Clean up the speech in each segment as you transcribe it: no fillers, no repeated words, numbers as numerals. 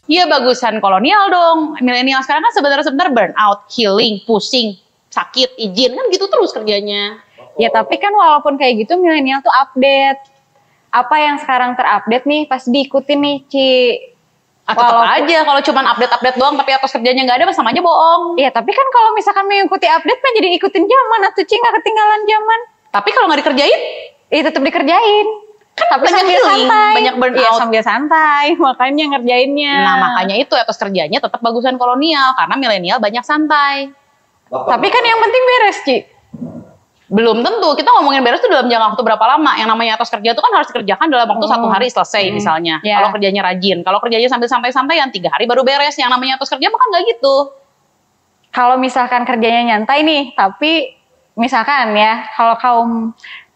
Iya bagusan kolonial dong. Milenial sekarang kan sebentar-sebentar burnout, healing, pusing, sakit, izin kan gitu terus kerjanya. Ya tapi kan walaupun kayak gitu milenial tuh update. Apa yang sekarang terupdate nih pasti diikutin nih Ci. Tetap aja kalau cuman update-update doang tapi atas kerjanya nggak ada sama aja bohong. Iya tapi kan kalau misalkan mengikuti update kan jadi ikutin zaman atau Ci nggak ketinggalan zaman. Tapi kalau nggak dikerjain? Iya tetap dikerjain. Kan tapi banyak sambil healing, santai. banyak burnout. Iya sambil santai, makanya ngerjainnya. Nah makanya itu etos kerjanya tetap bagusan kolonial karena milenial banyak santai. Tapi kan yang penting beres Ci. Belum tentu, kita ngomongin beres itu dalam jangka waktu berapa lama. Yang namanya etos kerja itu kan harus dikerjakan dalam waktu 1 hari selesai misalnya. Yeah. Kalau kerjanya rajin, kalau kerjanya sambil santai-santai yang 3 hari baru beres. Yang namanya etos kerja bukan nggak gitu. Kalau misalkan kerjanya nyantai nih, tapi misalkan ya, kalau kaum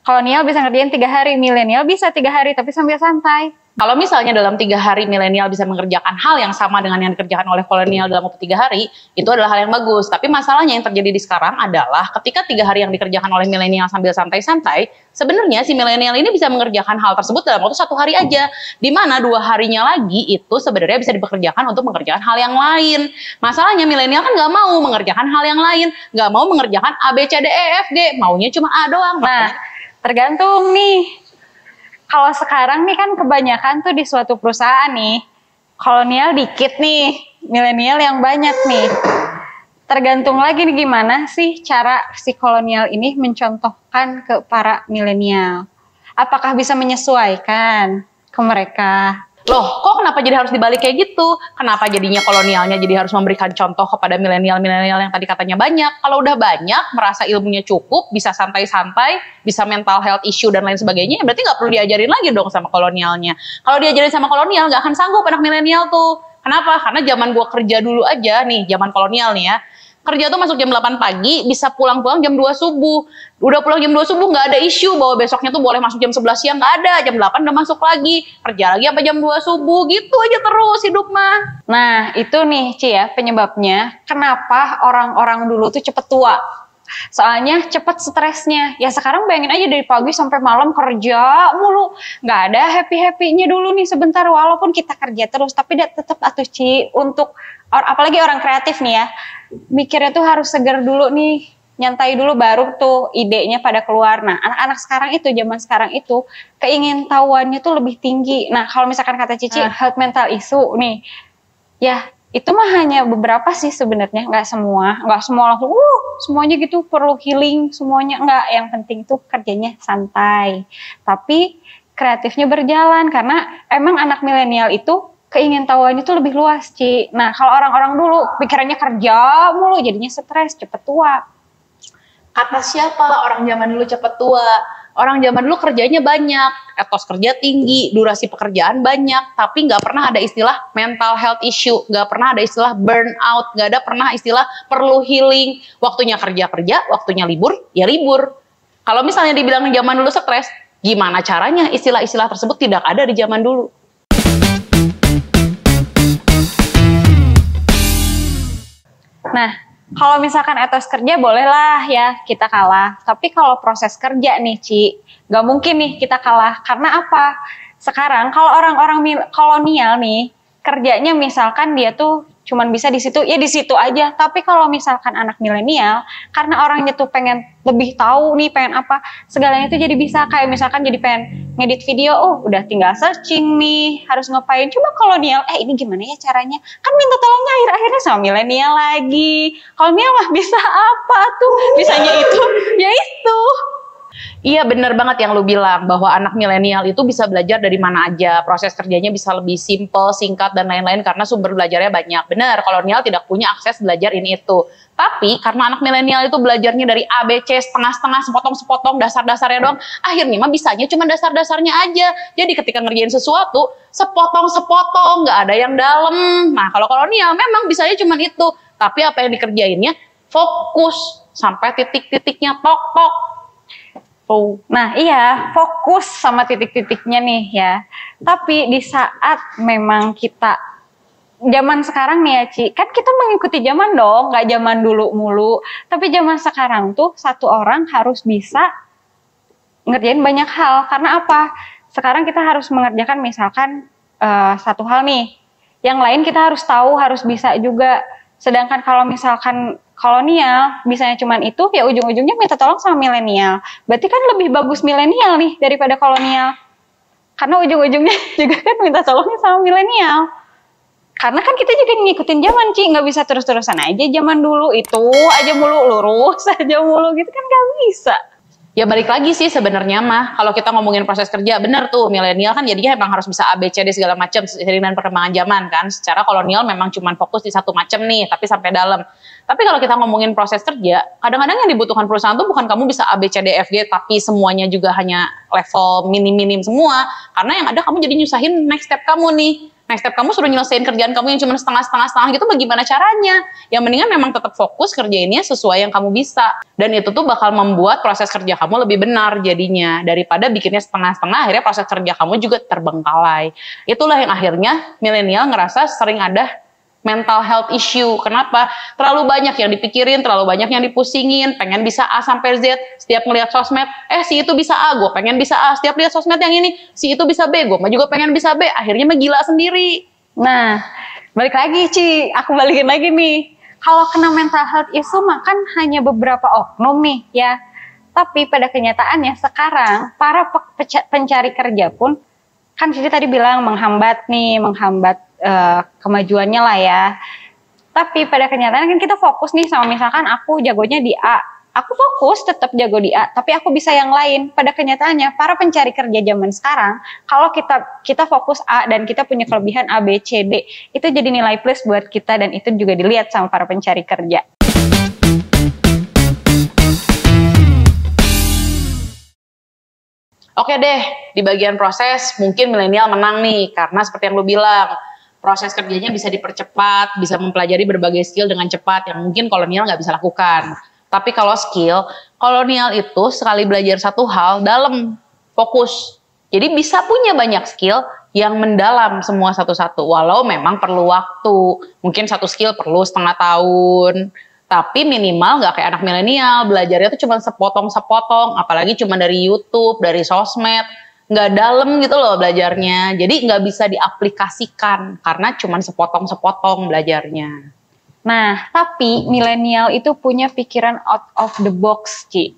kolonial bisa ngerjain 3 hari, milenial bisa 3 hari tapi sambil santai. Kalau misalnya dalam 3 hari milenial bisa mengerjakan hal yang sama dengan yang dikerjakan oleh kolonial dalam waktu 3 hari, itu adalah hal yang bagus. Tapi masalahnya yang terjadi di sekarang adalah ketika 3 hari yang dikerjakan oleh milenial sambil santai-santai, sebenarnya si milenial ini bisa mengerjakan hal tersebut dalam waktu 1 hari aja. Di mana 2 harinya lagi itu sebenarnya bisa dipekerjakan untuk mengerjakan hal yang lain. Masalahnya milenial kan nggak mau mengerjakan hal yang lain, nggak mau mengerjakan A, B, C, D, E, F, G, maunya cuma A doang. Nah, tergantung nih. Kalau sekarang nih kan kebanyakan tuh di suatu perusahaan nih, kolonial dikit nih, milenial yang banyak nih. Tergantung lagi nih gimana sih cara si kolonial ini mencontohkan ke para milenial. Apakah bisa menyesuaikan ke mereka? Loh, kok kenapa jadi harus dibalik kayak gitu? Kenapa jadinya kolonialnya jadi harus memberikan contoh kepada milenial-milenial yang tadi katanya banyak? Kalau udah banyak, merasa ilmunya cukup, bisa santai-santai, bisa mental health issue dan lain sebagainya, berarti nggak perlu diajarin lagi dong sama kolonialnya. Kalau diajarin sama kolonial, nggak akan sanggup anak milenial tuh. Kenapa? Karena zaman gua kerja dulu aja nih, zaman kolonial nih ya. Kerja tuh masuk jam 8 pagi, bisa pulang-pulang jam 2 subuh. Udah pulang jam 2 subuh nggak ada isu bahwa besoknya tuh boleh masuk jam 11 siang, nggak ada. Jam 8 udah masuk lagi, kerja lagi sampai jam 2 subuh, gitu aja terus hidup mah. Nah itu nih Ci ya penyebabnya kenapa orang-orang dulu tuh cepet tua. Soalnya cepet stresnya. Ya sekarang bayangin aja dari pagi sampai malam kerja mulu. Nggak ada happy-happynya dulu nih sebentar. Walaupun kita kerja terus, tapi tetap atuh Ci untuk apalagi orang kreatif nih ya. Mikirnya tuh harus segar dulu nih, nyantai dulu baru tuh idenya pada keluar. Nah anak-anak sekarang itu, zaman sekarang itu keingintahuannya tuh lebih tinggi. Nah kalau misalkan kata Cici health mental issue nih, ya itu mah hanya beberapa sih sebenarnya, nggak semua langsung semuanya gitu perlu healing semuanya, nggak. Yang penting tuh kerjanya santai, tapi kreatifnya berjalan karena emang anak milenial itu keingintahuannya itu lebih luas, Ci. Nah, kalau orang-orang dulu pikirannya kerja mulu, jadinya stres, cepet tua. Kata siapa orang zaman dulu cepet tua? Orang zaman dulu kerjanya banyak, etos kerja tinggi, durasi pekerjaan banyak, tapi nggak pernah ada istilah mental health issue, nggak pernah ada istilah burnout, nggak ada pernah istilah perlu healing. Waktunya kerja-kerja, waktunya libur, ya libur. Kalau misalnya dibilang zaman dulu stres, gimana caranya istilah-istilah tersebut tidak ada di zaman dulu? Nah, kalau misalkan etos kerja bolehlah ya kita kalah. Tapi kalau proses kerja nih Ci, nggak mungkin nih kita kalah. Karena apa? Sekarang kalau orang-orang kolonial nih, kerjanya misalkan dia tuh cuman bisa di situ, ya di situ aja. Tapi kalau misalkan anak milenial, karena orangnya tuh pengen lebih tahu nih, pengen apa, segalanya tuh jadi bisa. Kayak misalkan jadi pengen ngedit video, oh udah tinggal searching nih, harus ngapain. Coba kolonial, ini gimana ya caranya? Kan minta tolongnya akhir-akhirnya sama milenial lagi. Kolonial mah bisa apa tuh? Bisanya itu, ya itu. Iya bener banget yang lu bilang, bahwa anak milenial itu bisa belajar dari mana aja, proses kerjanya bisa lebih simple, singkat, dan lain-lain karena sumber belajarnya banyak. Bener, kolonial tidak punya akses belajar ini itu. Tapi karena anak milenial itu belajarnya dari A, B, C, setengah-setengah, sepotong-sepotong, dasar-dasarnya doang, akhirnya mah bisanya cuma dasar-dasarnya aja. Jadi ketika ngerjain sesuatu, sepotong-sepotong, nggak ada yang dalam. Nah kalau kolonial memang bisanya cuma itu, tapi apa yang dikerjainnya fokus, sampai titik-titiknya tok-tok. Nah iya, fokus sama titik-titiknya nih ya. Tapi di saat memang kita, zaman sekarang nih ya Ci, kan kita mengikuti zaman dong, gak zaman dulu mulu. Tapi zaman sekarang tuh satu orang harus bisa ngerjain banyak hal. Karena apa? Sekarang kita harus mengerjakan misalkan satu hal nih, Yang lain kita harus tahu, harus bisa juga. Sedangkan kalau misalkan kolonial, bisanya cuman itu, ya ujung-ujungnya minta tolong sama milenial. Berarti kan lebih bagus milenial nih daripada kolonial. Karena ujung-ujungnya juga kan minta tolongnya sama milenial. Karena kan kita juga ngikutin zaman, Ci. Nggak bisa terus-terusan aja zaman dulu. Itu aja mulu, lurus aja mulu gitu kan nggak bisa. Ya balik lagi sih sebenarnya mah, kalau kita ngomongin proses kerja, bener tuh milenial kan jadinya emang harus bisa A, B, C, D segala macam seiring dengan perkembangan zaman kan. Secara kolonial memang cuma fokus di satu macam nih, tapi sampai dalam. Tapi kalau kita ngomongin proses kerja, kadang-kadang yang dibutuhkan perusahaan tuh bukan kamu bisa A, B, C, D, F, G, tapi semuanya juga hanya level minim-minim semua. Karena yang ada kamu jadi nyusahin next step kamu nih. Next step kamu suruh nyelesain kerjaan kamu yang cuma setengah-setengah gitu, bagaimana caranya? Yang mendingan memang tetap fokus kerjainnya sesuai yang kamu bisa. Dan itu tuh bakal membuat proses kerja kamu lebih benar jadinya. Daripada bikinnya setengah-setengah, akhirnya proses kerja kamu juga terbengkalai. Itulah yang akhirnya milenial ngerasa sering ada mental health issue. Kenapa? Terlalu banyak yang dipikirin, terlalu banyak yang dipusingin, pengen bisa A sampai Z, setiap ngelihat sosmed, si itu bisa A, gue pengen bisa A, setiap lihat sosmed yang ini, si itu bisa B, gue juga pengen bisa B, akhirnya mah gila sendiri. Nah, balik lagi Ci, aku balikin lagi nih. Kalau kena mental health issue mah kan hanya beberapa oknum nih ya. Tapi pada kenyataannya sekarang para pencari kerja pun, kan Cici tadi bilang menghambat kemajuannya lah ya. Tapi pada kenyataan kan kita fokus nih sama misalkan aku jagonya di A. Aku fokus tetap jago di A, tapi aku bisa yang lain. Pada kenyataannya para pencari kerja zaman sekarang, kalau kita fokus A dan kita punya kelebihan A, B, C, D, itu jadi nilai plus buat kita dan itu juga dilihat sama para pencari kerja. Oke deh, di bagian proses mungkin milenial menang nih, karena seperti yang lu bilang, proses kerjanya bisa dipercepat, bisa mempelajari berbagai skill dengan cepat yang mungkin kolonial nggak bisa lakukan. Tapi kalau skill, kolonial itu sekali belajar satu hal dalam, fokus. Jadi bisa punya banyak skill yang mendalam semua satu-satu, walau memang perlu waktu. Mungkin satu skill perlu setengah tahun, tapi minimal nggak kayak anak milenial, belajarnya tuh cuma sepotong-sepotong, apalagi cuma dari YouTube, dari sosmed, nggak dalam gitu loh belajarnya. Jadi nggak bisa diaplikasikan, karena cuma sepotong-sepotong belajarnya. Nah, tapi milenial itu punya pikiran out of the box, Ci.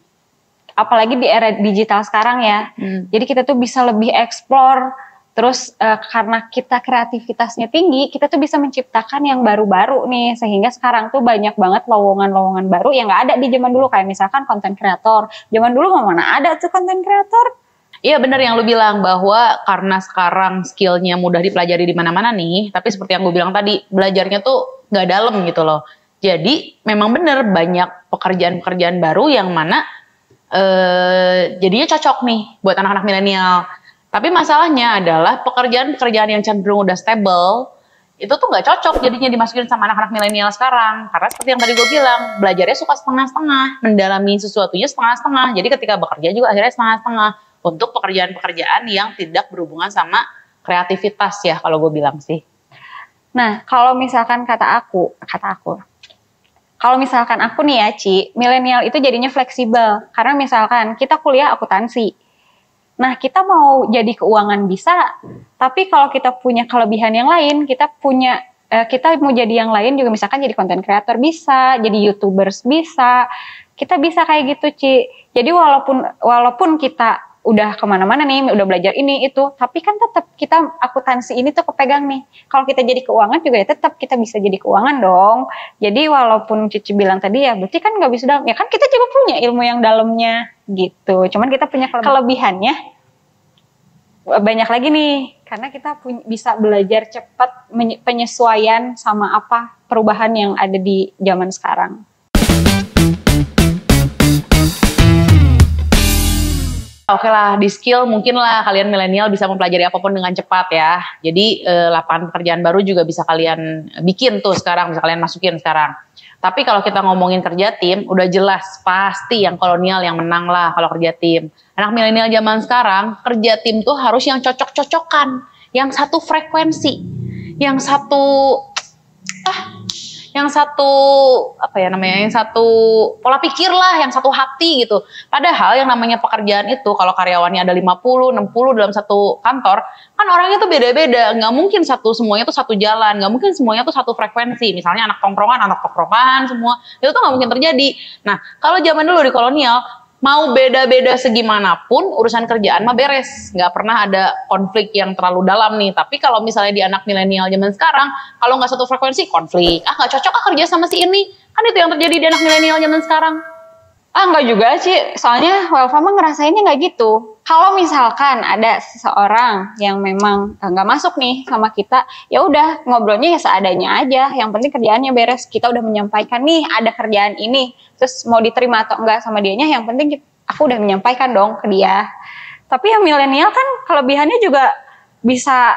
Apalagi di era digital sekarang ya. Jadi kita tuh bisa lebih explore. Terus karena kita kreativitasnya tinggi, kita tuh bisa menciptakan yang baru-baru nih. Sehingga sekarang tuh banyak banget lowongan-lowongan baru yang gak ada di zaman dulu. Kayak misalkan content creator. Zaman dulu mana ada tuh content creator. Iya bener yang lu bilang, bahwa karena sekarang skillnya mudah dipelajari di mana-mana nih. Tapi seperti yang gue bilang tadi, belajarnya tuh gak dalam gitu loh. Jadi memang bener banyak pekerjaan-pekerjaan baru yang mana jadinya cocok nih buat anak-anak milenial. Tapi masalahnya adalah pekerjaan-pekerjaan yang cenderung udah stable, itu tuh gak cocok jadinya dimasukin sama anak-anak milenial sekarang. Karena seperti yang tadi gue bilang, belajarnya suka setengah-setengah, mendalami sesuatunya setengah-setengah. Jadi ketika bekerja juga akhirnya setengah-setengah. Untuk pekerjaan-pekerjaan yang tidak berhubungan sama kreativitas ya, kalau gue bilang sih. Nah, kalau misalkan kata aku, kalau misalkan aku nih ya, Ci, milenial itu jadinya fleksibel. Karena misalkan kita kuliah akuntansi. Nah, kita mau jadi keuangan bisa, tapi kalau kita punya kelebihan yang lain, kita mau jadi yang lain juga, misalkan jadi content creator bisa, jadi YouTubers bisa, kita bisa kayak gitu, Ci. Jadi walaupun kita udah kemana-mana nih, udah belajar ini itu, tapi kan tetap kita akuntansi ini tuh kepegang nih. Kalau kita jadi keuangan juga ya tetap kita bisa jadi keuangan dong. Jadi walaupun Cici bilang tadi ya, berarti kan nggak bisa dalam. Ya kan kita juga punya ilmu yang dalamnya gitu. Cuman kita punya kelebihannya banyak lagi nih, karena kita bisa belajar cepat penyesuaian sama apa perubahan yang ada di zaman sekarang. Oke lah, di skill mungkin lah kalian milenial bisa mempelajari apapun dengan cepat ya. Jadi lapangan pekerjaan baru juga bisa kalian bikin tuh sekarang, bisa kalian masukin sekarang. Tapi kalau kita ngomongin kerja tim, udah jelas pasti yang kolonial yang menang lah kalau kerja tim. Anak milenial zaman sekarang, kerja tim tuh harus yang cocok-cocokan, yang satu frekuensi, yang satu yang satu apa ya namanya, yang satu pola pikir lah, yang satu hati gitu. Padahal yang namanya pekerjaan itu kalau karyawannya ada 50, 60 dalam satu kantor, kan orangnya tuh beda-beda. Nggak mungkin semuanya tuh satu jalan, nggak mungkin semuanya tuh satu frekuensi. Misalnya anak tongkrongan semua, itu tuh nggak mungkin terjadi. Nah, kalau zaman dulu di kolonial, mau beda-beda segimanapun urusan kerjaan mah beres, nggak pernah ada konflik yang terlalu dalam nih. Tapi kalau misalnya di anak milenial zaman sekarang, kalau nggak satu frekuensi konflik, nggak cocok kerja sama si ini, kan itu yang terjadi di anak milenial zaman sekarang. Nggak juga sih, soalnya Welfa mah ngerasainnya nggak gitu. Kalau misalkan ada seseorang yang memang nggak masuk nih sama kita, ya udah ngobrolnya ya seadanya aja. Yang penting kerjaannya beres. Kita udah menyampaikan nih ada kerjaan ini, terus mau diterima atau enggak sama dianya, yang penting aku udah menyampaikan dong ke dia. Tapi yang milenial kan kelebihannya juga bisa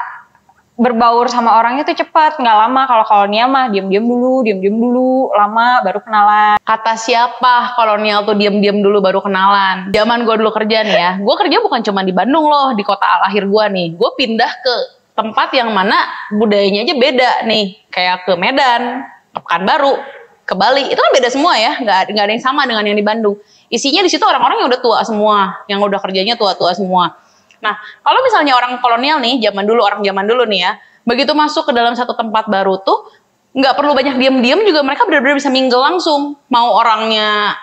berbaur sama orangnya tuh cepat, nggak lama. Kalau kolonial mah diam-diam dulu, lama baru kenalan. Kata siapa kolonial tuh diam-diam dulu baru kenalan? Zaman gue dulu kerja nih ya, gue kerja bukan cuma di Bandung loh, di kota lahir gue nih. Gue pindah ke tempat yang mana budayanya aja beda nih, kayak ke Medan, ke Pekanbaru, ke Bali, itu kan beda semua ya, nggak ada yang sama dengan yang di Bandung. Isinya di situ orang-orang yang udah tua semua, yang udah kerjanya tua-tua semua. Nah, kalau misalnya orang kolonial nih, orang zaman dulu nih ya, begitu masuk ke dalam satu tempat baru tuh, nggak perlu banyak diam-diam juga mereka benar-benar bisa mingle langsung. Mau orangnya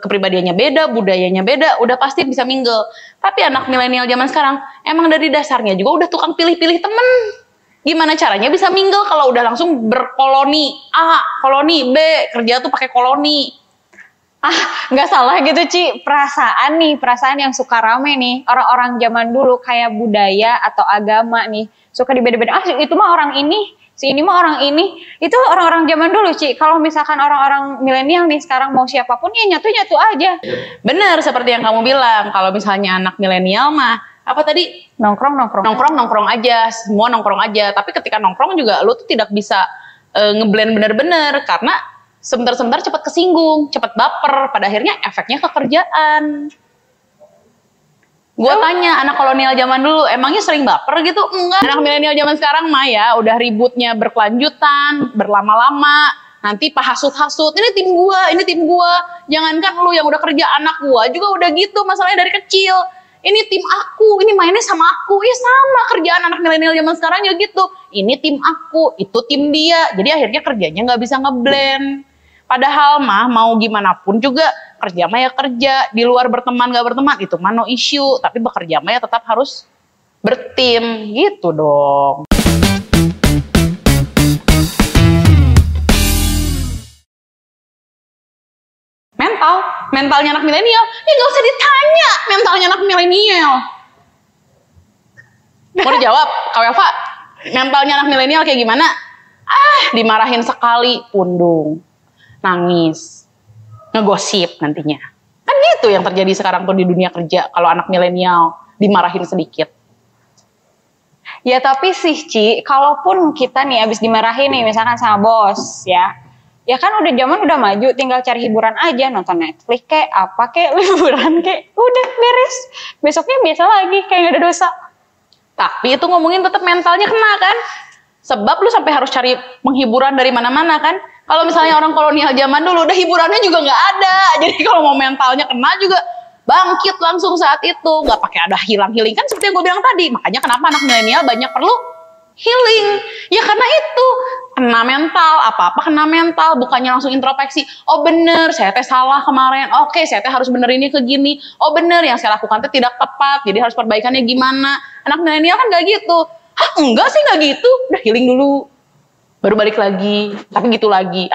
kepribadiannya beda, budayanya beda, udah pasti bisa mingle. Tapi anak milenial zaman sekarang, emang dari dasarnya juga udah tukang pilih-pilih temen. Gimana caranya bisa mingle kalau udah langsung berkoloni A, koloni B, kerja tuh pakai koloni. Nggak salah gitu Ci, perasaan yang suka rame nih, orang-orang zaman dulu kayak budaya atau agama nih, suka dibeda-beda, itu mah orang ini, si ini mah orang ini, itu orang-orang zaman dulu Ci. Kalau misalkan orang-orang milenial nih sekarang mau siapapun ya nyatu-nyatu aja. Bener, seperti yang kamu bilang, kalau misalnya anak milenial mah, apa tadi? Nongkrong aja, semua nongkrong aja, tapi ketika nongkrong juga lu tuh tidak bisa ngeblend bener-bener, karena sebentar-sebentar cepat kesinggung, cepat baper, pada akhirnya efeknya ke kerjaan. Gue tanya anak kolonial zaman dulu, emangnya sering baper gitu? Enggak. Anak milenial zaman sekarang mah ya, udah ributnya berkelanjutan, berlama-lama, nanti hasut-hasut, ini tim gua. Jangankan lu yang udah kerja, anak gua juga udah gitu, masalahnya dari kecil. Ini tim aku, ini mainnya sama aku. Ya sama kerjaan anak milenial zaman sekarang juga gitu. Ini tim aku, itu tim dia. Jadi akhirnya kerjanya nggak bisa ngeblend. Padahal mah mau gimana pun juga kerja mah ya kerja, di luar berteman gak berteman itu mah no issue, tapi bekerja mah ya tetap harus bertim gitu dong. Mentalnya anak milenial, ya nggak usah ditanya mentalnya anak milenial. Mau dijawab, Kak Welfa, mentalnya anak milenial kayak gimana? Dimarahin sekali, pundung. Nangis, ngegosip nantinya. Kan gitu yang terjadi sekarang tuh di dunia kerja kalau anak milenial dimarahin sedikit. Ya tapi sih Ci, kalaupun kita nih abis dimarahin nih misalkan sama bos ya kan udah zaman udah maju, tinggal cari hiburan aja, nonton Netflix kek, apa kek, liburan kek, udah beres. Besoknya biasa lagi, kayak gak ada dosa. Tapi itu ngomongin tetap mentalnya kena kan? Sebab lu sampai harus cari penghiburan dari mana-mana kan? Kalau misalnya orang kolonial zaman dulu, udah hiburannya juga nggak ada. Jadi kalau mau mentalnya kena juga bangkit langsung saat itu, nggak pakai ada healing kan seperti yang gue bilang tadi. Makanya kenapa anak milenial banyak perlu healing? Ya karena itu kena mental, apa-apa kena mental, bukannya langsung introspeksi. Oh bener, saya teh salah kemarin. Oke, saya teh harus bener ini ke gini. Oh bener, yang saya lakukan teh tidak tepat. Jadi harus perbaikannya gimana? Anak milenial kan nggak gitu. Hah enggak sih nggak gitu. Udah healing dulu, baru balik lagi, tapi gitu lagi.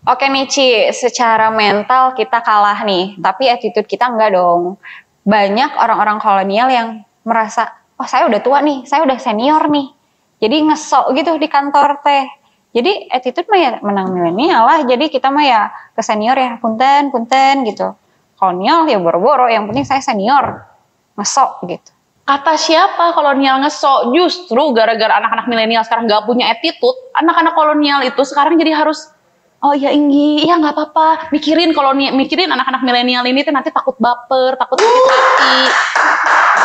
Oke nih Ci, secara mental kita kalah nih, tapi attitude kita enggak dong. Banyak orang-orang kolonial yang merasa, oh saya udah tua nih, saya udah senior nih. Jadi ngesok gitu di kantor teh. Jadi attitude mah ya menang milenial lah, jadi kita mah ya ke senior ya, punten gitu. Kolonial ya boro-boro, yang penting saya senior, ngesok gitu. Kata siapa kolonial ngesok? Justru gara-gara anak-anak milenial sekarang gak punya attitude, anak-anak kolonial itu sekarang jadi harus Oh iya Inggi, iya nggak apa-apa. Mikirin anak-anak milenial ini tuh nanti takut baper, takut sakit hati.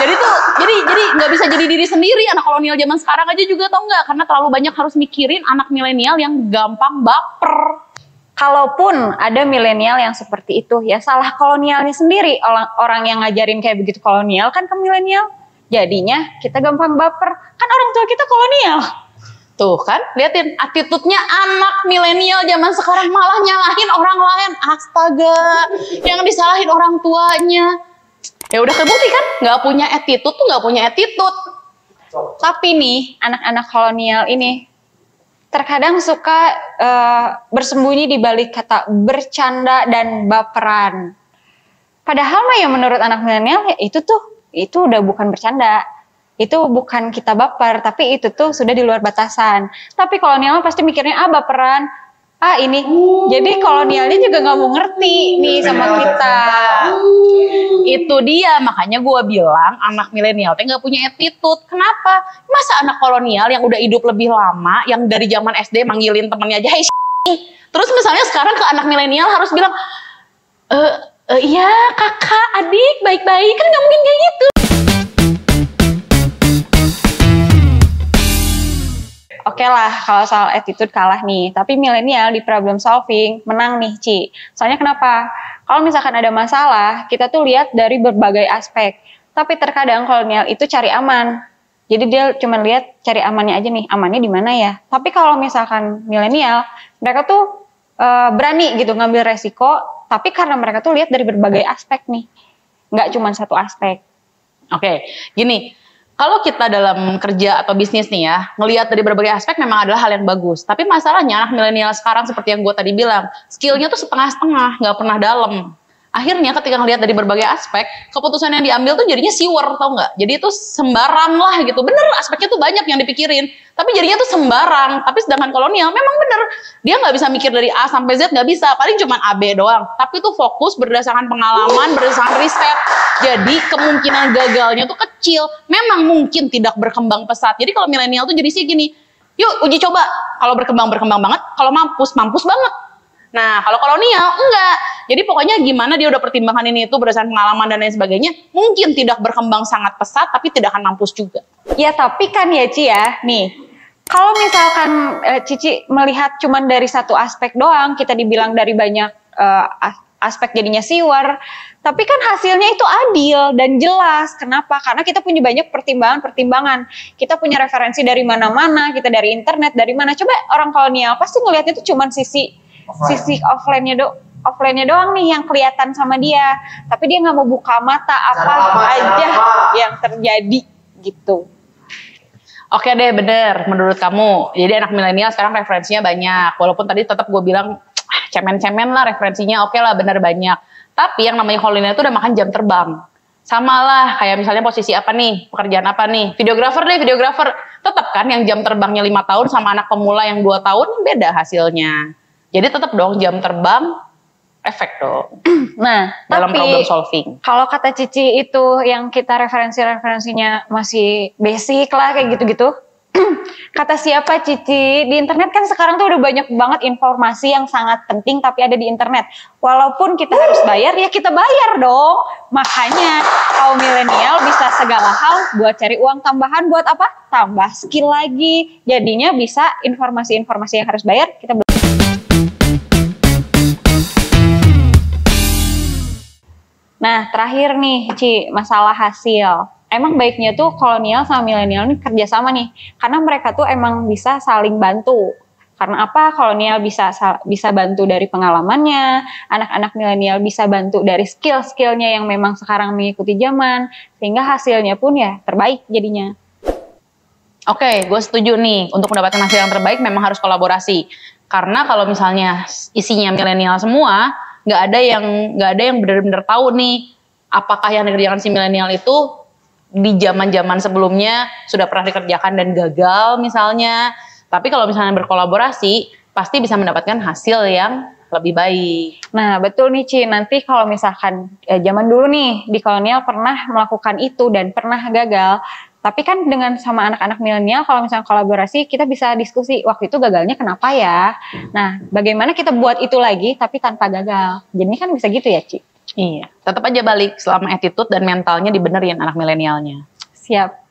Jadi nggak bisa jadi diri sendiri. Anak kolonial zaman sekarang aja juga tau nggak? Karena terlalu banyak harus mikirin anak milenial yang gampang baper. Kalaupun ada milenial yang seperti itu, ya salah kolonialnya sendiri. Orang yang ngajarin kayak begitu kolonial kan ke milenial. Jadinya kita gampang baper. Kan orang tua kita kolonial. Tuh kan, liatin attitude-nya anak milenial zaman sekarang malah nyalahin orang lain. Astaga, yang disalahin orang tuanya. Ya udah kebukti kan, nggak punya attitude tuh nggak punya attitude. Tapi nih, anak-anak kolonial ini terkadang suka bersembunyi di balik kata bercanda dan baperan. Padahal mah ya menurut anak milenial ya itu udah bukan bercanda. Itu bukan kita baper, tapi itu tuh sudah di luar batasan. Tapi kolonial pasti mikirnya baperan, ini. Jadi kolonialnya juga nggak mau ngerti nih sama kita. Itu dia, makanya gue bilang anak milenial teh nggak punya attitude. Kenapa? Masa anak kolonial yang udah hidup lebih lama, yang dari zaman SD manggilin temennya aja, hey terus misalnya sekarang ke anak milenial harus bilang, iya kakak, adik, baik-baik, kan nggak mungkin kayak gitu. Oke lah, kalau soal attitude kalah nih. Tapi milenial di problem solving menang nih, Ci. Soalnya kenapa? Kalau misalkan ada masalah, kita tuh lihat dari berbagai aspek. Tapi terkadang kolonial itu cari aman. Jadi dia cuma lihat cari amannya aja nih, amannya di mana ya. Tapi kalau misalkan milenial, mereka tuh berani gitu ngambil resiko. Tapi karena mereka tuh lihat dari berbagai aspek nih. Nggak cuma satu aspek. Oke, gini. Kalau kita dalam kerja atau bisnis nih ya, ngelihat dari berbagai aspek memang adalah hal yang bagus. Tapi masalahnya anak milenial sekarang seperti yang gue tadi bilang, skillnya tuh setengah-setengah, nggak pernah dalam. Akhirnya ketika ngelihat dari berbagai aspek, keputusan yang diambil tuh jadinya siwer, tau nggak? Jadi itu sembarang lah gitu. Bener, aspeknya tuh banyak yang dipikirin. Tapi jadinya tuh sembarang. Tapi sedangkan kolonial memang bener. Dia nggak bisa mikir dari A sampai Z, nggak bisa. Paling cuma A, B doang. Tapi tuh fokus berdasarkan pengalaman, berdasarkan riset. Jadi kemungkinan gagalnya tuh kecil. Memang mungkin tidak berkembang pesat. Jadi kalau milenial tuh jadi sih gini, yuk uji coba. Kalau berkembang banget. Kalau mampus banget. Nah, kalau kolonial enggak. Jadi pokoknya gimana dia udah pertimbangkan ini itu berdasarkan pengalaman dan lain sebagainya, mungkin tidak berkembang sangat pesat tapi tidak akan mampus juga. Ya tapi kan ya Ci ya, nih. Kalau misalkan Cici melihat cuman dari satu aspek doang, kita dibilang dari banyak aspek jadinya siwer, tapi kan hasilnya itu adil dan jelas. Kenapa? Karena kita punya banyak pertimbangan. Kita punya referensi dari mana-mana, kita dari internet, dari mana. Coba orang kolonial pasti ngelihatnya itu cuman sisi offline-nya doang nih yang kelihatan sama dia, tapi dia nggak mau buka mata apa aja yang terjadi gitu. Oke deh, bener menurut kamu. Jadi anak milenial sekarang referensinya banyak, walaupun tadi tetap gue bilang cemen-cemen lah referensinya, oke lah bener banyak. Tapi yang namanya kolonial itu udah makan jam terbang. Sama lah kayak misalnya posisi apa nih, pekerjaan apa nih, videografer. Tetap kan yang jam terbangnya 5 tahun sama anak pemula yang 2 tahun beda hasilnya. Jadi tetap dong jam terbang efek dong. Nah, dalam tapi problem solving. Kalau kata Cici itu yang kita referensinya masih basic lah kayak gitu-gitu. Kata siapa Cici? Di internet kan sekarang tuh udah banyak banget informasi yang sangat penting tapi ada di internet. Walaupun kita harus bayar, ya kita bayar dong. Makanya kaum milenial bisa segala hal buat cari uang tambahan buat apa? Tambah skill lagi. Jadinya bisa informasi-informasi yang harus bayar kita Nah, terakhir nih, Ci, masalah hasil. Emang baiknya tuh kolonial sama milenial ini kerjasama nih. Karena mereka tuh emang bisa saling bantu. Karena apa? Kolonial bisa bantu dari pengalamannya, anak-anak milenial bisa bantu dari skill-skillnya yang memang sekarang mengikuti zaman, sehingga hasilnya pun ya terbaik jadinya. Oke, gue setuju nih. Untuk mendapatkan hasil yang terbaik memang harus kolaborasi. Karena kalau misalnya isinya milenial semua, nggak ada yang benar-benar tahu nih apakah yang dikerjakan si milenial itu di zaman-zaman sebelumnya sudah pernah dikerjakan dan gagal misalnya. Tapi kalau misalnya berkolaborasi pasti bisa mendapatkan hasil yang lebih baik. Nah betul nih Ci, nanti kalau misalkan zaman dulu nih di kolonial pernah melakukan itu dan pernah gagal, Tapi kan dengan sama anak-anak milenial, kalau misalnya kolaborasi, kita bisa diskusi, waktu itu gagalnya kenapa ya? Nah, bagaimana kita buat itu lagi, tapi tanpa gagal. Jadi kan bisa gitu ya, Ci? Iya, tetap aja balik selama attitude dan mentalnya dibenerin anak milenialnya. Siap.